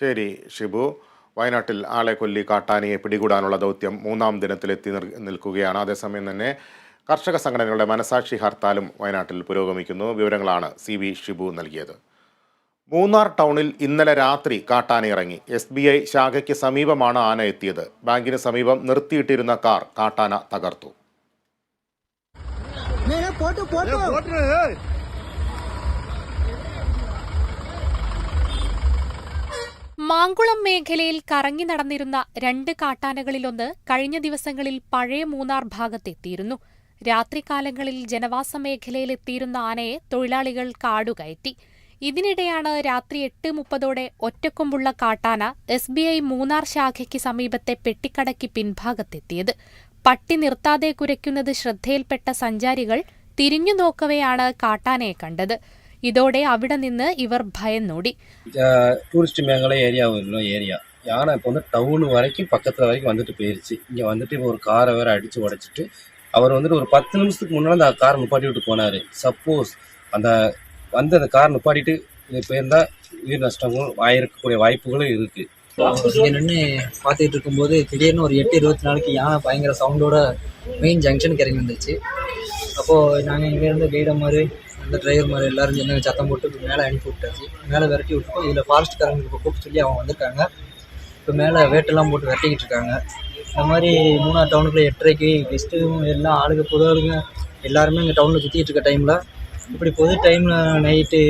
ശരി ഷിബു. വയനാട്ടിൽ ആളെ കൊല്ലി കാട്ടാനയെ പിടികൂടാനുള്ള ദൗത്യം 3-ാം ദിനത്തിലെത്തി നിൽക്കുകയാണ്. അതേസമയം തന്നെ കർഷക സംഘടനകളുടെ മനസാക്ഷി ഹർത്താലും വയനാട്ടിൽ പുരോഗമിക്കുന്നു. വിവരങ്ങളാണ് CB ഷിബു നൽകിയത്. മൂന്നാർ ടൗണിൽ ഇന്നലെ രാത്രി കാട്ടാന ഇറങ്ങി. SBI ശാഖയ്ക്ക് സമീപമാണ് ആന എത്തിയത്. ബാങ്കിന് സമീപം നിർത്തിയിട്ടിരുന്ന കാർ കാട്ടാന തകർത്തു. മാങ്കുളം മേഖലയിൽ കറങ്ങി നടന്നിരുന്ന 2 കാട്ടാനകളിലൊന്ന് കഴിഞ്ഞ ദിവസങ്ങളിൽ പഴയ മൂന്നാർ ഭാഗത്തെത്തിയിരുന്നു. രാത്രികാലങ്ങളിൽ ജനവാസ മേഖലയിലെത്തിയിരുന്ന ആനയെ തൊഴിലാളികൾ കാടുകയറ്റി. ഇതിനിടെയാണ് രാത്രി 8:30ഓടെ ഒറ്റക്കൊമ്പുള്ള കാട്ടാന SBI മൂന്നാർ ശാഖയ്ക്ക് സമീപത്തെ പെട്ടിക്കടയ്ക്ക് പിൻഭാഗത്തെത്തിയത്. പട്ടി നിർത്താതെ കുരയ്ക്കുന്നത് ശ്രദ്ധയിൽപ്പെട്ട സഞ്ചാരികൾ തിരിഞ്ഞു നോക്കവെയാണ് കാട്ടാനയെ കണ്ടത്. இதோட അവിടെ നിന്ന് இவர் பயந்தோடி. டூரிஸ்ட் மேங்கலை ஏரியா உள்ள ஏரியா. யானை இப்போ வந்து டவுன் வரைக்கும் பக்கத்தில் வரைக்கும் வந்துட்டு போயிருச்சு. இங்கே வந்துட்டு இப்போ ஒரு காரை வேற அடித்து உடைச்சிட்டு அவர் வந்துட்டு ஒரு 10 நிமிஷத்துக்கு முன்னால் அந்த காரை நிப்பாட்டி விட்டு போனார். சப்போஸ் அந்த காரை நிப்பாட்டிட்டு இது போயிருந்தால் உயிர் நஷ்டங்களும் ஆயிருக்கக்கூடிய வாய்ப்புகளும் இருக்குது. இங்கே நின்று பார்த்துக்கிட்டு இருக்கும்போது திடீர்னு ஒரு 8:24 யானை பயங்கர சவுண்டோட மெயின் ஜங்ஷனுக்கு இறங்கி வந்துருச்சு. அப்போது நாங்கள் இங்கேருந்து கைட மாதிரி அந்த டிரைவர் மாதிரி எல்லாரும் சேர்ந்து சத்தம் போட்டு மேலே அனுப்பி விட்டாச்சு. மேலே விரட்டி விட்டுப்போம். இதில் ஃபாரஸ்ட்காரங்க இப்போ கூப்பிட்டு சொல்லி அவங்க வந்திருக்காங்க. இப்போ மேலே வேட்டெல்லாம் போட்டு விரட்டிக்கிட்டு இருக்காங்க. இந்த மாதிரி மூணார் டவுனுக்குள்ளே 8:30க்கு கெஸ்ட்டும் எல்லாம் ஆளுங்க பொதுவாளுங்க எல்லாருமே இங்கே டவுனில் சுற்றிட்டு இருக்க டைமில் இப்படி பொது டைமில் நைட்டு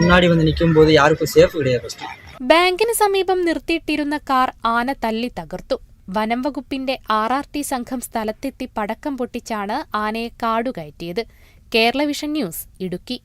முன்னாடி வந்து நிற்கும் போது யாருக்கும் சேஃப் கிடையாது. ஃபஸ்ட்டு ബാങ്കിന് സമീപം നിർത്തിയിട്ടിരുന്ന കാർ ആന തല്ലി തകർത്തു. വനം വകുപ്പിന്റെ RRT സംഘം സ്ഥലത്തെത്തി പടക്കം പൊട്ടിച്ചാണ് ആനയെ കാടുകയറ്റിയത്. Kerala vision news, Idukki.